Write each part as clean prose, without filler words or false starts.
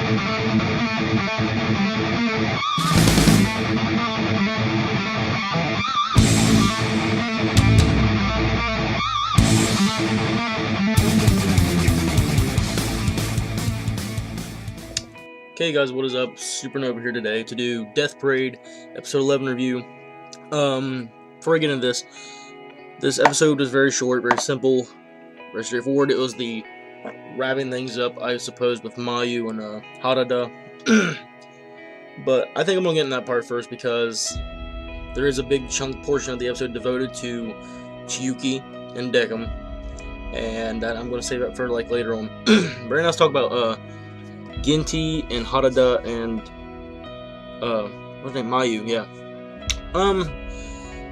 Okay guys, what is up? Supernova here today to do Death Parade episode 11 review. Before I get into this episode was very short, very simple, very straightforward. It was the wrapping things up, I suppose, with Mayu and Harada. But I think I'm gonna get in that part first because there is a big chunk portion of the episode devoted to Chiyuki and Deckham, and that I'm gonna save it for like later on. But right now let's talk about Ginty and Harada and what's his name? Mayu, yeah.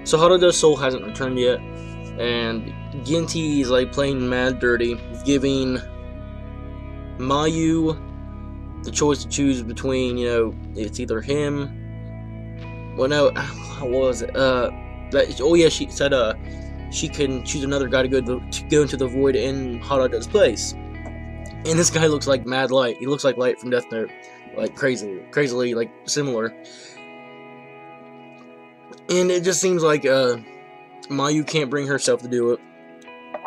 So Harada's soul hasn't returned yet, and Ginty is like playing mad dirty, giving Mayu the choice to choose between, you know, it's either him. Well, no, what was it? Oh yeah, she said she can choose another guy to go into the void in Harada's place. And this guy looks like Mad Light. He looks like Light from Death Note, like crazily like similar. And it just seems like Mayu can't bring herself to do it.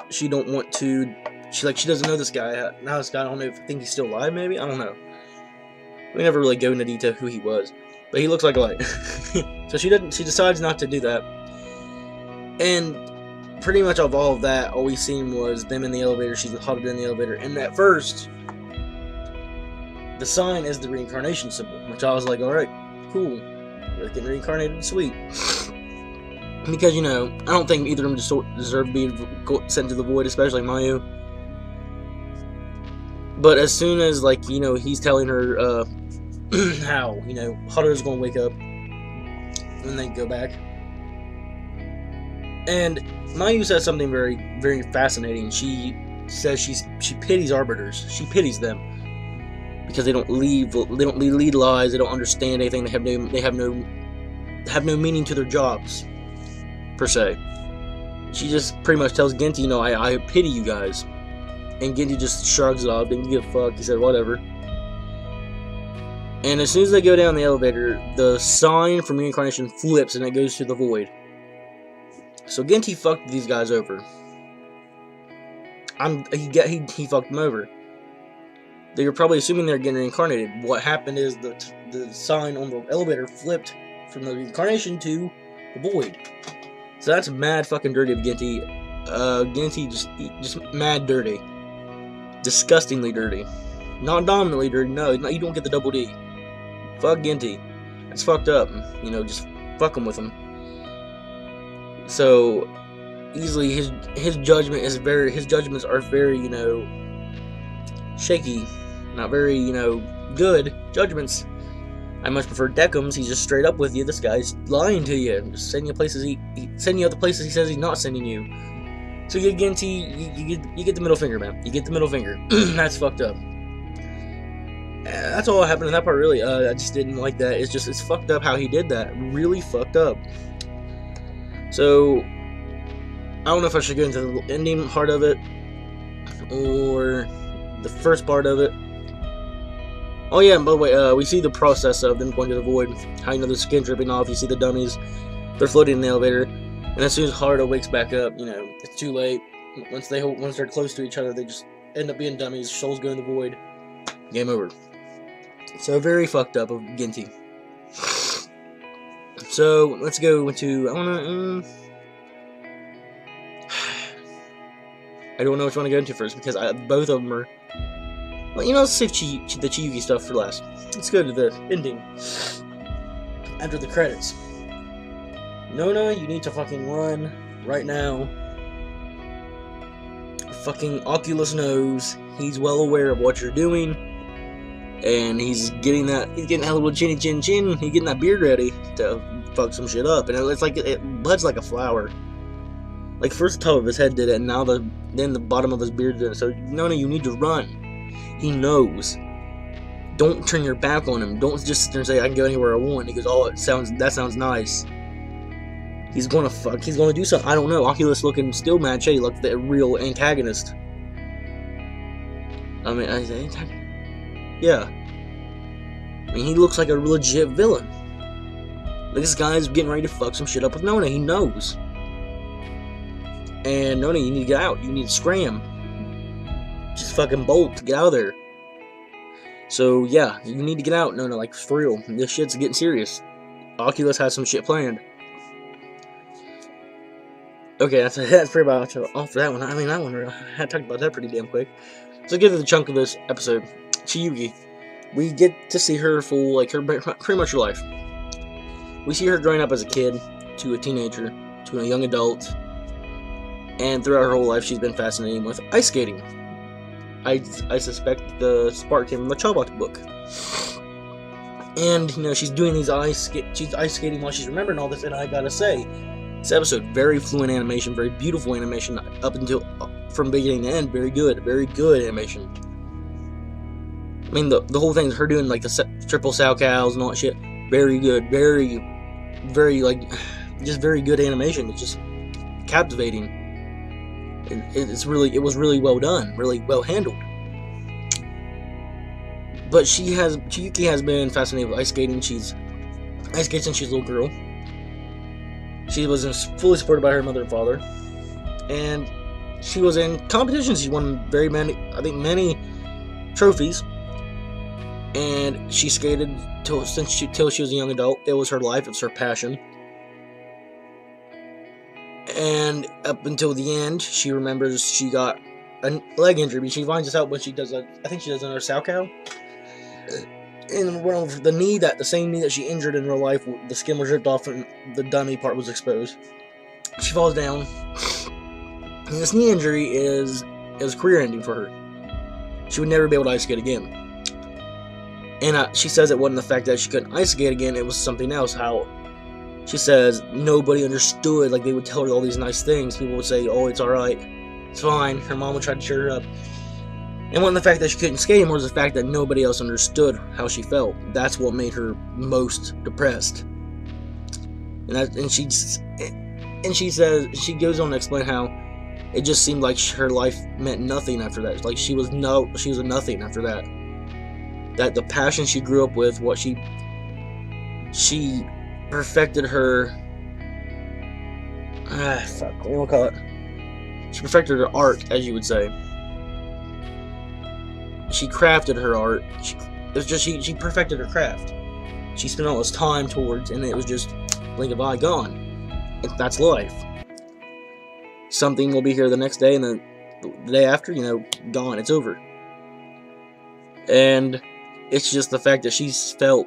She don't want to. She doesn't know this guy. Now this guy, I don't know if I think he's still alive. Maybe, I don't know. We never really go into detail who he was, but he looks like Light. So she decides not to do that. And pretty much of all of that, all we seen was them in the elevator. She's huddled in the elevator, and at first, the sign is the reincarnation symbol, which I was like, all right, cool, they're getting reincarnated, sweet. Because, you know, I don't think either of them deserve to be sent to the void, especially Mayu. But as soon as, like, you know, he's telling her how, you know, Harada's gonna wake up when they go back. And Mayu says something very, very fascinating. She says she pities arbiters. She pities them because they don't lead lives. They don't understand anything. They have no meaning to their jobs per se. She just pretty much tells Ginty, you know, I pity you guys, and Ginty just shrugs it off. Didn't give a fuck. He said whatever. And as soon as they go down the elevator, the sign from reincarnation flips and it goes to the void. So Ginty fucked these guys over. He fucked them over. They were probably assuming they were getting reincarnated. What happened is the sign on the elevator flipped from the reincarnation to the void. So that's mad fucking dirty of Ginty. Ginty just mad dirty, disgustingly dirty. Not dominantly dirty. No, you don't get the double D. Fuck Ginty. That's fucked up. You know, just fuck him with him. So easily his judgments are very, you know, shaky, not very, you know, good judgments. I much prefer Deckham's. He's just straight up with you. This guy's lying to you and just sending you places sending you other places he says he's not sending you. So you get Ginty, you get the middle finger, man. You get the middle finger. That's fucked up. That's all that happened in that part, really. I just didn't like that. It's fucked up how he did that. Really fucked up. So, I don't know if I should go into the ending part of it, or the first part of it. Oh yeah, and by the way, we see the process of them going to the void, how, you know, the skin dripping off, you see the dummies, they're floating in the elevator, and as soon as Harada wakes back up, you know, it's too late. Once they're close to each other, they just end up being dummies, souls go in the void, game over. So, very fucked up of Ginty. So, let's go into, I don't know which one to go into first, because both of them are, well, you know, let's save the Chiyuki stuff for last. Let's go to the ending, after the credits. Nona, you need to fucking run, right now. Fucking Oculus knows, he's well aware of what you're doing, and he's getting that little chinny chin chin, he's getting that beard ready to fuck some shit up, and it's like, it buds like a flower. Like, first the top of his head did it, and now then the bottom of his beard did it. So, Nona, you need to run. He knows. Don't turn your back on him. Don't just sit there and say, I can go anywhere I want. He goes, oh, that sounds nice. He's gonna do something. I don't know. Oculus looking still mad shady, like the real antagonist. I mean, yeah. I mean, he looks like a legit villain. Like, this guy's getting ready to fuck some shit up with Nona. He knows. And Nona, you need to get out. You need to scram. Just fucking bolt to get out of there. So, yeah, you need to get out, Nona, like, for real. This shit's getting serious. Oculus has some shit planned. Okay, that's pretty much all for that one. I mean, that one, I talked about that pretty damn quick. So, get to the chunk of this episode. Chiyuki. We get to see her full, like, her pretty much her life. We see her growing up as a kid, to a teenager, to a young adult, and throughout her whole life, she's been fascinated with ice skating. I suspect the spark came from the Chabot book. And, you know, she's doing these she's ice skating while she's remembering all this, and I gotta say, this episode, very fluent animation, very beautiful animation, up until, from beginning to end, very good animation. I mean, the whole thing is her doing, like, the triple sow cows and all that shit, very good, very, like, just very good animation. It's just captivating. It was really well done, really well handled. But Chiyuki has been fascinated with ice skating. She's ice skated since she's a little girl. She was fully supported by her mother and father, and she was in competitions. She won many trophies, and she skated till she was a young adult. It was her life. It was her passion. And up until the end, she remembers she got a leg injury, but she finds this out when she does I think she does another sow cow. And the knee, the same knee that she injured in real life, the skin was ripped off and the dummy part was exposed. She falls down, and this knee injury is career ending for her. She would never be able to ice skate again. And she says it wasn't the fact that she couldn't ice skate again, it was something else. How she says nobody understood. Like, they would tell her all these nice things. People would say, "Oh, it's alright, it's fine." Her mom would try to cheer her up. And wasn't the fact that she couldn't skate anymore, was the fact that nobody else understood how she felt. That's what made her most depressed. And she says, she goes on to explain how it just seemed like her life meant nothing after that. Like, she was a nothing after that. That the passion she grew up with, what she perfected her. What do you call it? She perfected her art, as you would say. She crafted her art. She perfected her craft. She spent all this time towards, and it was just blink of an eye, gone. And that's life. Something will be here the next day, and then the day after, gone. It's over. And it's just the fact that she's felt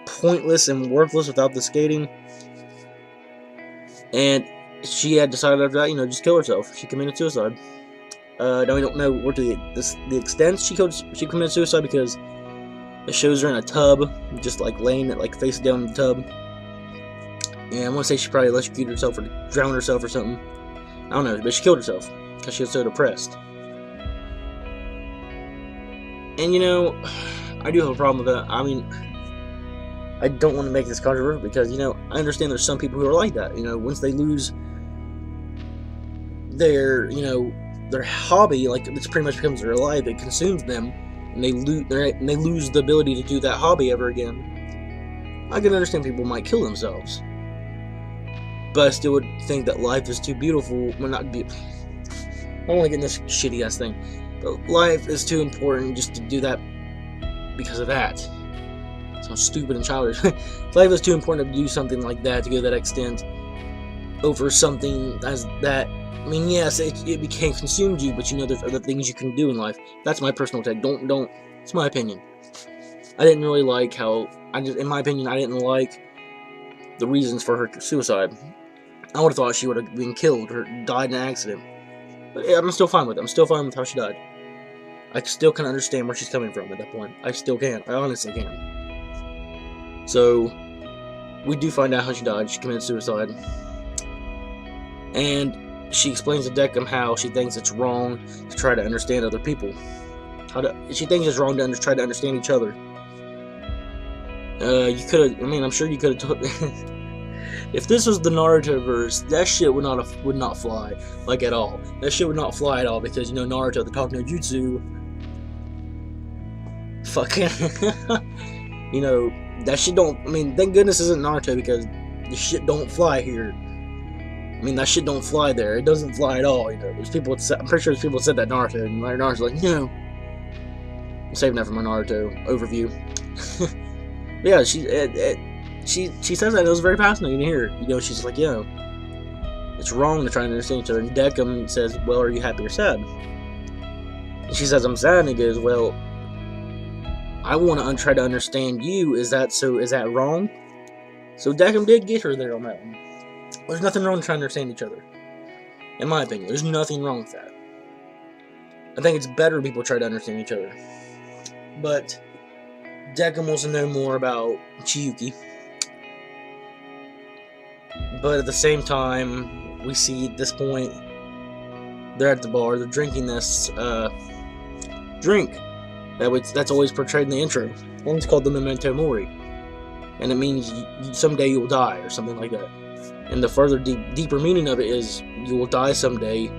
pointless and worthless without the skating. And she had decided after that, just kill herself. She committed suicide. Now we don't know what the extent she committed suicide, because it shows her in a tub, just like laying like face down in the tub. And I want to say she probably electrocuted herself or drowned herself or something. I don't know, but she killed herself because she was so depressed. And I do have a problem with that. I mean, I don't want to make this controversial because I understand there's some people who are like that. Once they lose their hobby, like, this pretty much becomes their life. It consumes them, and they lose the ability to do that hobby ever again. I can understand people might kill themselves, but I still would think that life is too beautiful. Well, not beautiful. I don't want to get in this shitty ass thing, but life is too important just to do that because of that. It sounds stupid and childish. Life is too important to do something like that, to go to that extent over something as that. I mean, yes, it became consumed you, but there's other things you can do in life. That's my personal take. Don't. It's my opinion. I didn't really like in my opinion, I didn't like the reasons for her suicide. I would have thought she would have been killed or died in an accident. But yeah, I'm still fine with it. I'm still fine with how she died. I still can understand where she's coming from at that point. I still can. I honestly can. So, we do find out how she died. She committed suicide. And she explains to Deckham how she thinks it's wrong to try to understand other people. She thinks it's wrong to try to understand each other. I'm sure you could have told. If this was the Naruto verse, that shit would not fly, like, at all. That shit would not fly at all, because Naruto, the Talk no Jutsu, fucking, you know, that shit don't, I mean, thank goodness isn't Naruto, because the shit don't fly here. I mean, that shit don't fly there. It doesn't fly at all, you know. There's people, I'm pretty sure there's people that said that Naruto, and Naruto's like, no. I'm saving that for my Naruto overview. Yeah, she says that. It was very fascinating to hear. You know, she's like, yeah, it's wrong to try and understand each other. And Decim says, well, are you happy or sad? And she says, I'm sad. And he goes, well, I want to try to understand you. Is that wrong? So Decim did get her there on that one. There's nothing wrong with trying to understand each other. In my opinion, there's nothing wrong with that. I think it's better people try to understand each other. But Decim wants to know more about Chiyuki. But at the same time, we see at this point, they're at the bar, they're drinking this drink that's always portrayed in the intro. And it's called the Memento Mori. And it means someday you will die, or something like that. And the further deeper meaning of it is, you will die someday,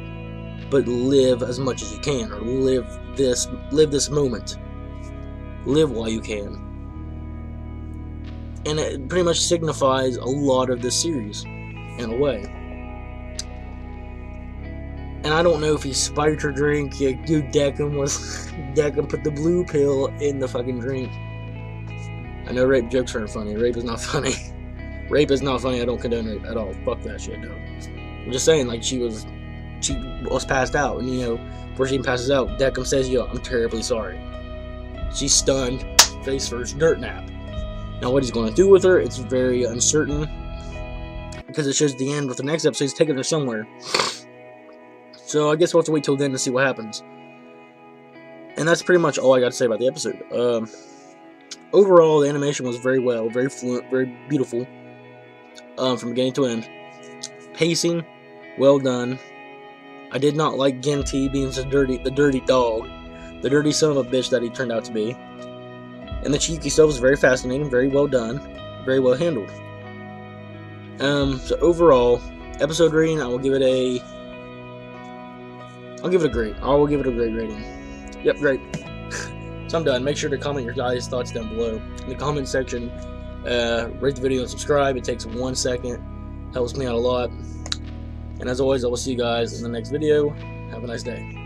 but live as much as you can, or live this moment. Live while you can. And it pretty much signifies a lot of this series, in a way. And I don't know if he spiked her drink. Yeah, dude, Decim put the blue pill in the fucking drink. I know rape jokes aren't funny. Rape is not funny. Rape is not funny. I don't condone it at all. Fuck that shit, no. I'm just saying, like, she was passed out, and, you know, before she even passes out, Decim says, yo, I'm terribly sorry. She's stunned, face first, dirt nap. Now, what he's going to do with her, it's very uncertain, because it shows the end with the next episode. He's taking her somewhere. So I guess we'll have to wait till then to see what happens. And that's pretty much all I got to say about the episode. Overall, the animation was very well, very fluent, very beautiful, from beginning to end. Pacing, well done. I did not like Genti being the dirty dog, the dirty son of a bitch that he turned out to be. And the Chiyuki stuff was very fascinating, very well done, very well handled. So overall, episode rating, I will give it a great. I will give it a great rating. Yep, great. So I'm done. Make sure to comment your guys' thoughts down below in the comment section. Rate the video and subscribe. It takes 1 second. Helps me out a lot. And as always, I will see you guys in the next video. Have a nice day.